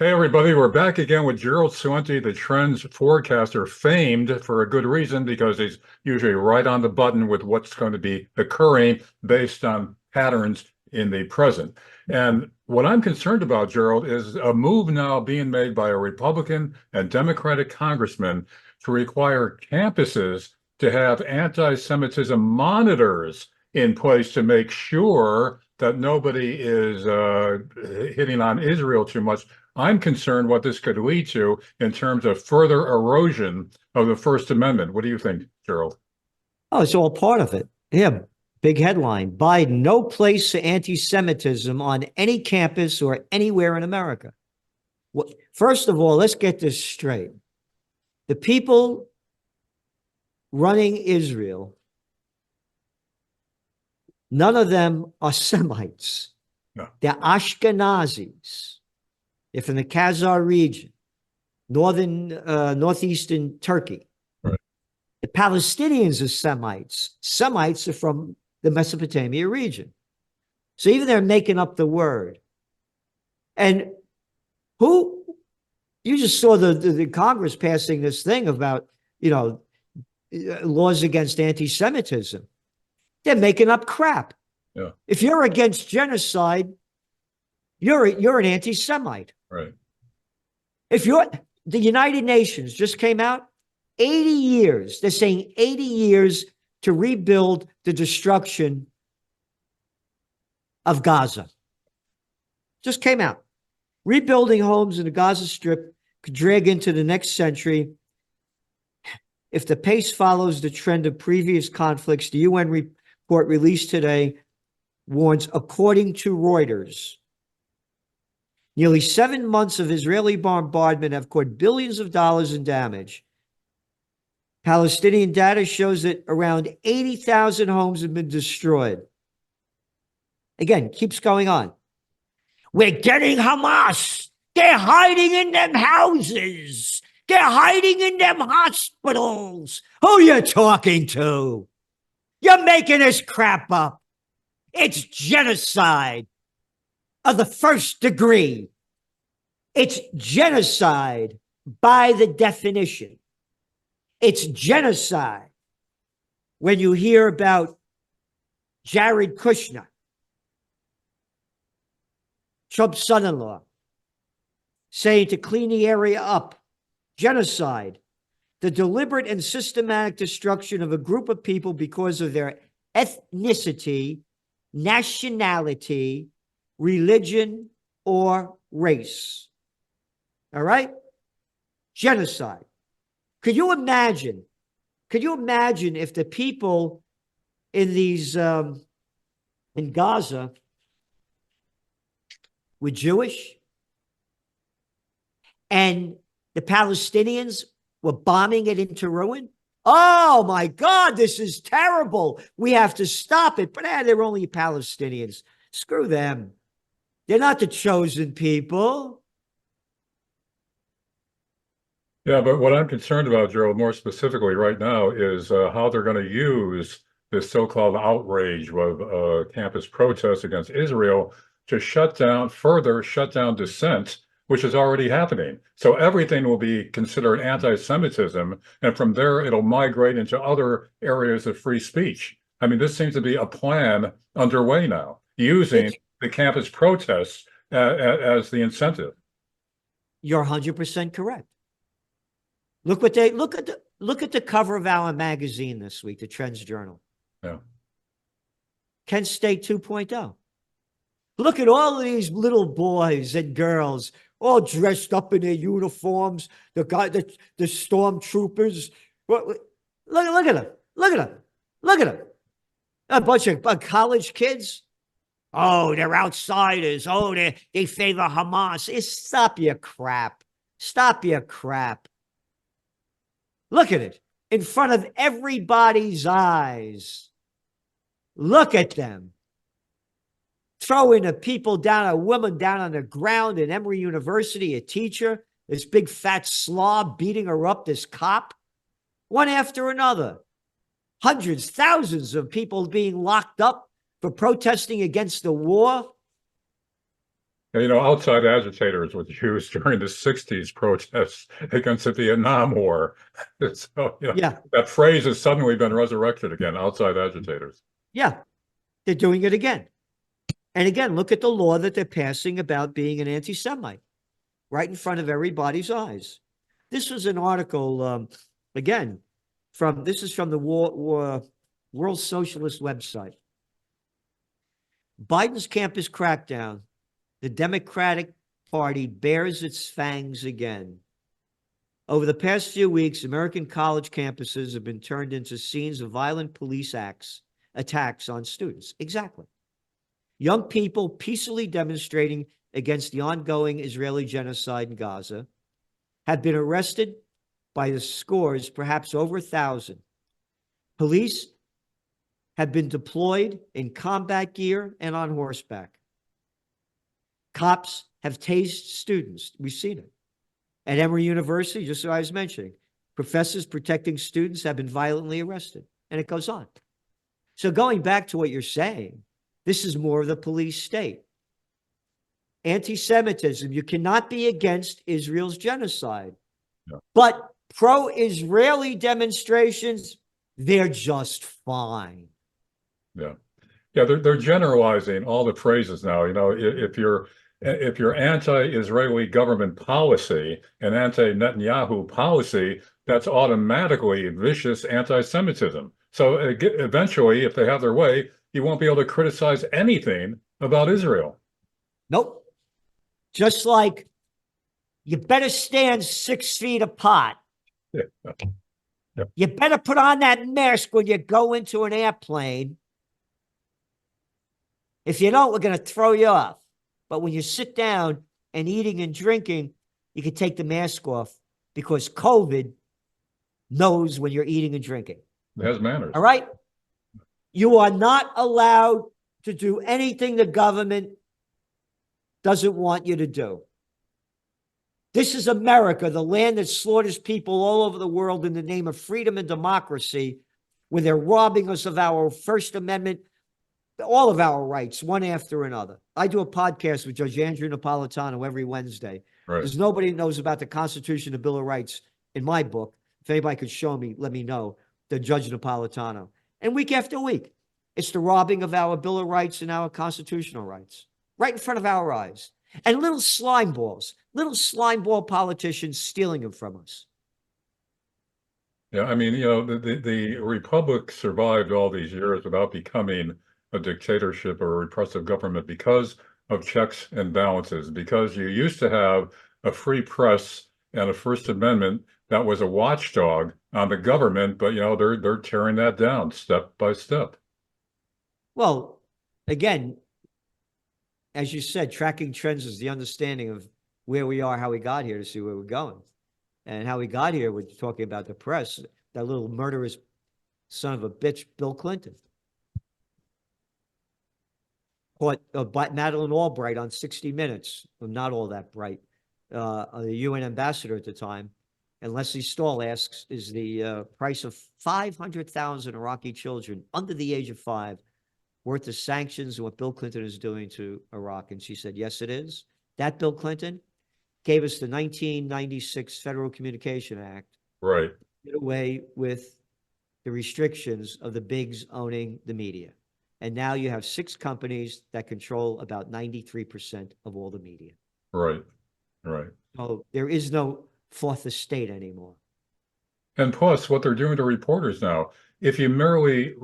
Hey everybody, we're back again with Gerald Celente, the Trends Forecaster, famed for a good reason because he's usually right on the button with what's going to be occurring based on patterns in the present. And what I'm concerned about, Gerald, is a move now being made by a Republican and Democratic congressman to require campuses to have anti-Semitism monitors in place to make sure that nobody is hitting on Israel too much. I'm concerned what this could lead to in terms of further erosion of the First Amendment. What do you think, Gerald? Oh, it's all part of it. Yeah, big headline. Biden, no place for anti-Semitism on any campus or anywhere in America. Well, first of all, let's get this straight. The people running Israel, none of them are Semites. No. They're Ashkenazis. They're from the Khazar region, northeastern Turkey. Right. The Palestinians are Semites. Semites are from the Mesopotamia region. So even they're making up the word. And you just saw the Congress passing this thing about, laws against anti-Semitism. They're making up crap. Yeah. If you're against genocide, you're an anti-Semite. Right. If the United Nations just came out, 80 years, they're saying 80 years to rebuild the destruction of Gaza. Just came out. Rebuilding homes in the Gaza Strip could drag into the next century. If the pace follows the trend of previous conflicts, the UN report released today warns, according to Reuters, nearly 7 months of Israeli bombardment have caused billions of dollars in damage. Palestinian data shows that around 80,000 homes have been destroyed. Again, keeps going on. We're getting Hamas. They're hiding in them houses. They're hiding in them hospitals. Who you talking to? You're making this crap up. It's genocide of the first degree. It's genocide by the definition. It's genocide when you hear about Jared Kushner, Trump's son-in-law, saying to clean the area up. Genocide, the deliberate and systematic destruction of a group of people because of their ethnicity, nationality, religion, or race. All right? Genocide. Could you imagine if the people in these, in Gaza were Jewish and the Palestinians were bombing it into ruin? Oh my God, this is terrible. We have to stop it. But they're only Palestinians. Screw them. They're not the chosen people. Yeah, but what I'm concerned about, Gerald, more specifically right now is how they're going to use this so-called outrage of campus protests against Israel to further shut down dissent, which is already happening. So everything will be considered anti-Semitism, and from there it'll migrate into other areas of free speech. I mean, this seems to be a plan underway now, using the campus protests as the incentive. You're 100% correct. Look at the cover of our magazine this week, the Trends Journal. Yeah. Kent State 2.0. Look at all of these little boys and girls all dressed up in their uniforms. The stormtroopers. Look at them. Look at them. A bunch of college kids. Oh, they're outsiders. Oh, they favor Hamas. Stop your crap. Stop your crap. Look at it in front of everybody's eyes. Look at them. Throwing a woman down on the ground in Emory University, a teacher, this big fat slob beating her up, this cop, one after another. Hundreds, thousands of people being locked up for protesting against the war. outside agitators were used during the 60s protests against the Vietnam War. So, Yeah, that phrase has suddenly been resurrected again, outside agitators. yeah, they're doing it again. And again, look at the law that they're passing about being an anti-Semite right in front of everybody's eyes. This was an article, again, this is from the World Socialist website. Biden's campus crackdown. The Democratic Party bears its fangs again. Over the past few weeks, American college campuses have been turned into scenes of violent police attacks on students. Exactly. Young people peacefully demonstrating against the ongoing Israeli genocide in Gaza have been arrested by the scores, perhaps over 1,000. Police have been deployed in combat gear and on horseback. Cops have tased students. We've seen it. At Emory University, just as I was mentioning, professors protecting students have been violently arrested, and it goes on. So going back to what you're saying, this is more of the police state. Anti-Semitism, you cannot be against Israel's genocide. Yeah. But pro-Israeli demonstrations, they're just fine. Yeah. Yeah, they're generalizing all the phrases now. If you're anti-Israeli government policy and anti-Netanyahu policy, that's automatically vicious anti-Semitism. So eventually, if they have their way, you won't be able to criticize anything about Israel. Nope. Just like you better stand 6 feet apart. Yeah. Yeah. You better put on that mask when you go into an airplane. If you don't, we're going to throw you off. But when you sit down and eating and drinking, you can take the mask off because COVID knows when you're eating and drinking. It has manners. All right? You are not allowed to do anything the government doesn't want you to do. This is America, the land that slaughters people all over the world in the name of freedom and democracy, where they're robbing us of our First Amendment, all of our rights, one after another. I do a podcast with Judge Andrew Napolitano every Wednesday. Right. There's nobody that knows about the Constitution and Bill of Rights in my book. If anybody could show me, let me know, the Judge Napolitano. And week after week, it's the robbing of our Bill of Rights and our constitutional rights right in front of our eyes. And little slime ball politicians stealing them from us. Yeah, I mean, the Republic survived all these years without becoming a dictatorship or a repressive government because of checks and balances, because you used to have a free press and a First Amendment that was a watchdog on the government, but they're tearing that down step by step. Well, again, as you said, tracking trends is the understanding of where we are, how we got here, to see where we're going. And how we got here, we're talking about the press, that little murderous son of a bitch, Bill Clinton. Caught Madeleine Albright on 60 Minutes, well, not all that bright, the UN ambassador at the time. And Leslie Stahl asks, is the price of 500,000 Iraqi children under the age of 5 worth the sanctions and what Bill Clinton is doing to Iraq? And she said, yes, it is. That Bill Clinton gave us the 1996 Federal Communication Act. Right. Did away with the restrictions of the bigs owning the media. And now you have 6 companies that control about 93% of all the media. Right. Right. So there is no fourth estate anymore. And plus, what they're doing to reporters now, if you merely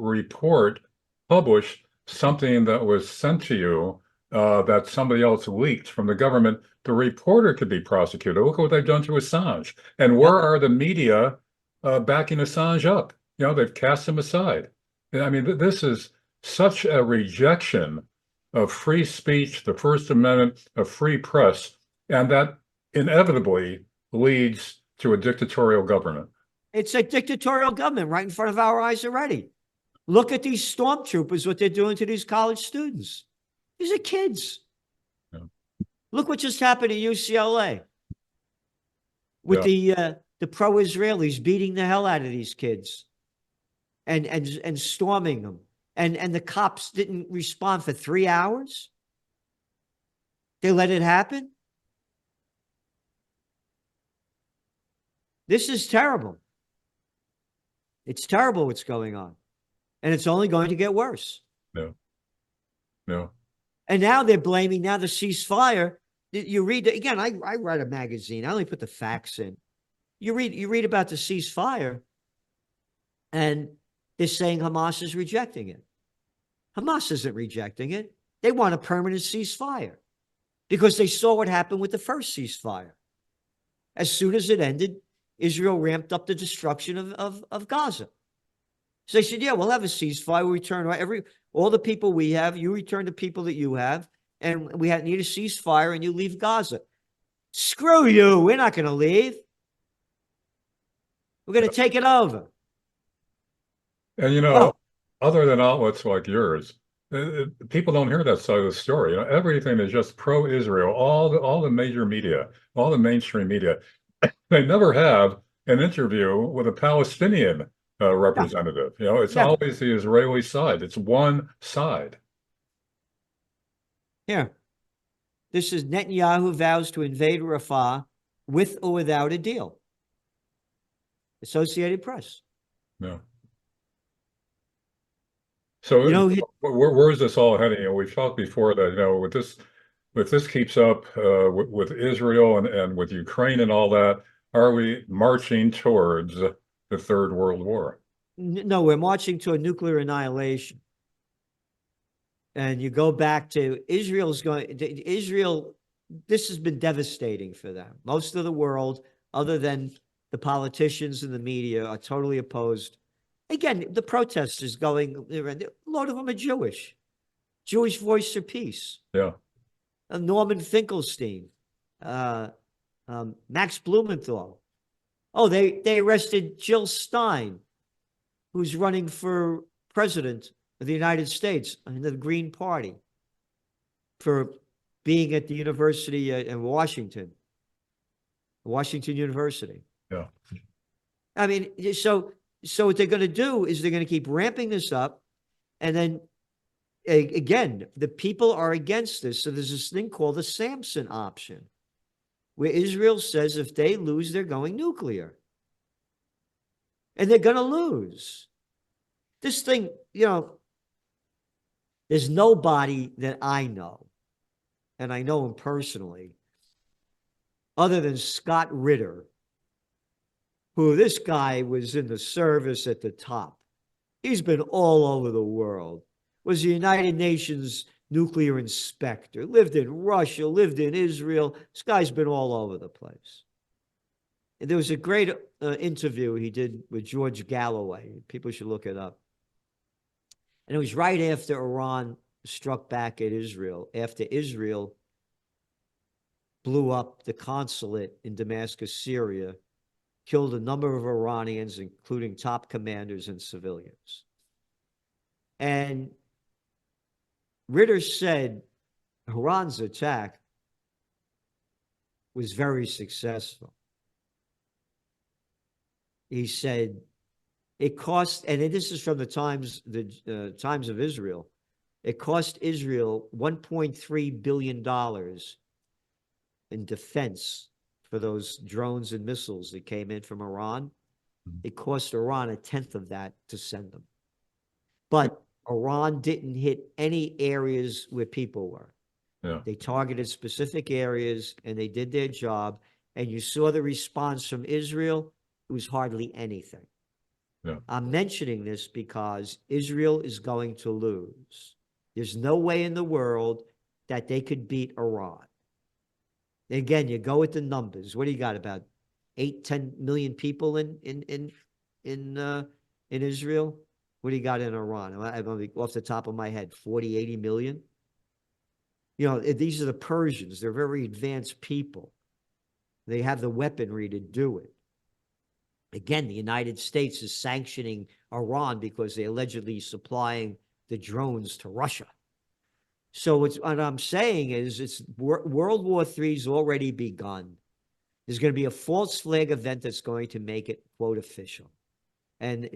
publish something that was sent to you that somebody else leaked from the government, the reporter could be prosecuted. Look at what they've done to Assange. And where are the media backing Assange up? They've cast him aside. And I mean, this is such a rejection of free speech, the First Amendment, of free press, and that inevitably leads to a dictatorial government. It's a dictatorial government right in front of our eyes already. Look at these stormtroopers, what they're doing to these college students. These are kids. Yeah. Look what just happened at UCLA with the pro-Israelis beating the hell out of these kids and storming them. And the cops didn't respond for 3 hours. They let it happen. This is terrible. It's terrible what's going on. And it's only going to get worse. No. No. And now they're blaming now the ceasefire. You read again, I write a magazine. I only put the facts in. You read about the ceasefire, and they're saying Hamas is rejecting it. Hamas isn't rejecting it. They want a permanent ceasefire because they saw what happened with the first ceasefire. As soon as it ended, Israel ramped up the destruction of Gaza. So they said, yeah, we'll have a ceasefire. We return all the people we have. You return the people that you have. And we need a ceasefire and you leave Gaza. Screw you. We're not going to leave. We're going to take it over. And, you know, other than outlets like yours, people don't hear that side of the story. You know, everything is just pro-Israel, all the major media, all the mainstream media. They never have an interview with a Palestinian representative. You know, it's always the Israeli side. It's one side. Here, this is Netanyahu vows to invade Rafah with or without a deal. Associated Press. Yeah. So, you know, where is this all heading? And we've talked before that, you know, if this keeps up with Israel and with Ukraine and all that, are we marching towards the Third World War? No, we're marching to a nuclear annihilation. And you go back to Israel, this has been devastating for them. Most of the world, other than the politicians and the media, are totally opposed. Again, the protesters going, a lot of them are Jewish. Jewish Voice for Peace. Yeah. Norman Finkelstein. Max Blumenthal. Oh, they arrested Jill Stein, who's running for president of the United States in the Green Party, for being at the University in Washington University. Yeah. I mean, so what they're going to do is they're going to keep ramping this up. And then, again, the people are against this. So there's this thing called the Samson option, where Israel says if they lose, they're going nuclear. And they're going to lose. This thing, you know, there's nobody that I know, and I know him personally, other than Scott Ritter, who this guy was in the service at the top. He's been all over the world, was the United Nations nuclear inspector, lived in Russia, lived in Israel. This guy's been all over the place. And there was a great interview he did with George Galloway. People should look it up. And it was right after Iran struck back at Israel, after Israel blew up the consulate in Damascus, Syria, killed a number of Iranians, including top commanders and civilians. And Ritter said Iran's attack was very successful. He said it cost, and this is from the Times of Israel, it cost Israel $1.3 billion in defense for those drones and missiles that came in from Iran. It cost Iran 1/10 of that to send them. But Iran didn't hit any areas where people were. Yeah. They targeted specific areas and they did their job. And you saw the response from Israel. It was hardly anything. Yeah. I'm mentioning this because Israel is going to lose. There's no way in the world that they could beat Iran. Again, you go with the numbers. What do you got? About 8-10 million people in Israel? What do you got in Iran? I'm off the top of my head, 40-80 million? You know, these are the Persians. They're very advanced people. They have the weaponry to do it. Again, the United States is sanctioning Iran because they're allegedly supplying the drones to Russia. So what I'm saying is World War III has already begun. There's going to be a false flag event that's going to make it, quote, official. And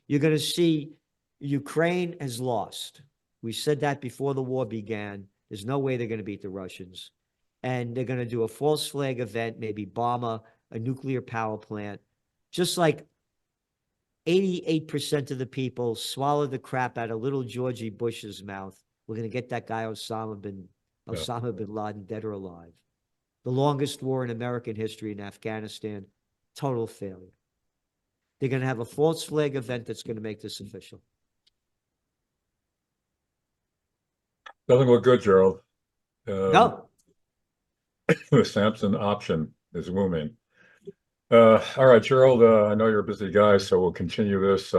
you're going to see Ukraine has lost. We said that before the war began. There's no way they're going to beat the Russians. And they're going to do a false flag event, maybe bomb a nuclear power plant, just like 88% of the people swallowed the crap out of little Georgie Bush's mouth. We're going to get that guy Osama bin Laden dead or alive. The longest war in American history in Afghanistan, total failure. They're going to have a false flag event that's going to make this official. Doesn't look good, Gerald. No. The Samson option is looming. All right, Gerald, I know you're a busy guy, so we'll continue this.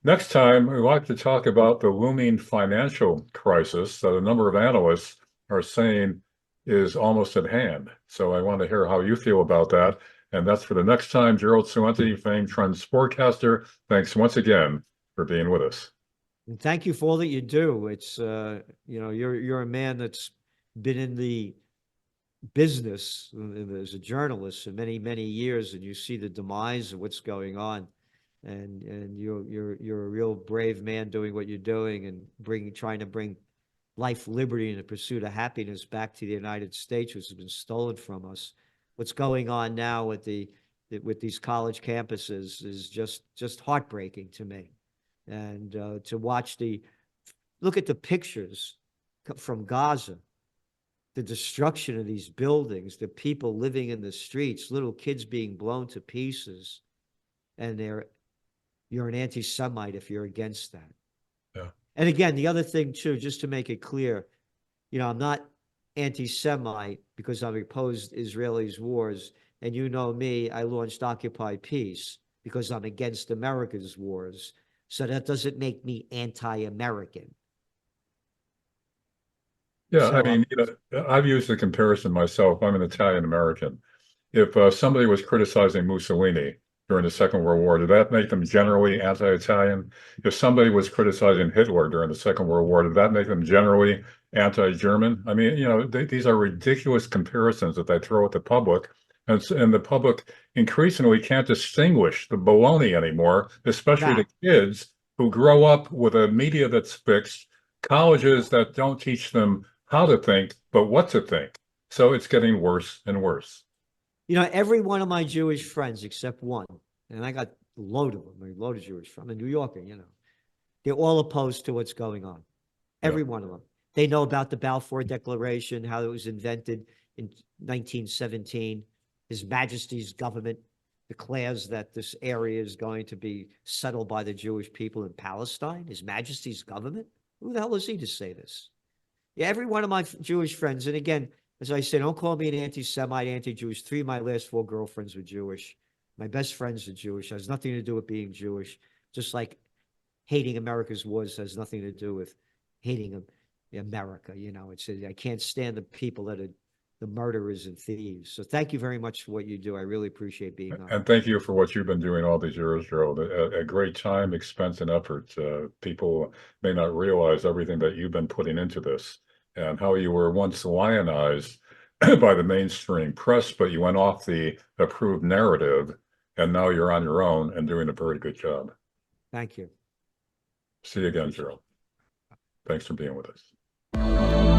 Next time, we'd like to talk about the looming financial crisis that a number of analysts are saying is almost at hand. So I want to hear how you feel about that. And that's for the next time. Gerald Celente, famed Trends Forecaster, thanks once again for being with us. And thank you for all that you do. It's, you're a man that's been in the business as a journalist for many, many years, and you see the demise of what's going on. And you're a real brave man doing what you're doing and trying to bring life, liberty, and the pursuit of happiness back to the United States, which has been stolen from us. What's going on now with these college campuses is just heartbreaking to me. And to look at the pictures from Gaza, the destruction of these buildings, the people living in the streets, little kids being blown to pieces, and you're an anti-Semite if you're against that. Yeah. And again, the other thing too, just to make it clear, I'm not anti-Semite because I've opposed Israelis' wars. And you know me, I launched Occupy Peace because I'm against America's wars. So that doesn't make me anti-American. Yeah, So I mean, I've used the comparison myself. I'm an Italian American. If somebody was criticizing Mussolini during the Second World War, did that make them generally anti-Italian? If somebody was criticizing Hitler during the Second World War, did that make them generally anti-German? I mean, these are ridiculous comparisons that they throw at the public, and the public increasingly can't distinguish the baloney anymore, especially the kids who grow up with a media that's fixed, colleges that don't teach them how to think, but what to think. So it's getting worse and worse. Every one of my Jewish friends, except one, and I got a load of them, a load of Jewish from a New Yorker, they're all opposed to what's going on. Every one of them. They know about the Balfour Declaration, how it was invented in 1917. His Majesty's government declares that this area is going to be settled by the Jewish people in Palestine. His Majesty's government? Who the hell is he to say this? Yeah, every one of my Jewish friends, and again, as I say, don't call me an anti-Semite, anti-Jewish. 3 of my last 4 girlfriends were Jewish. My best friends are Jewish. It has nothing to do with being Jewish. Just like hating America's wars has nothing to do with hating America. I can't stand the people that are the murderers and thieves. So thank you very much for what you do. I really appreciate being on. And thank you for what you've been doing all these years, Gerald. A great time, expense, and effort. People may not realize everything that you've been putting into this and how you were once lionized by the mainstream press, but you went off the approved narrative, and now you're on your own and doing a very good job. Thank you. See you again, Gerald. Thanks for being with us.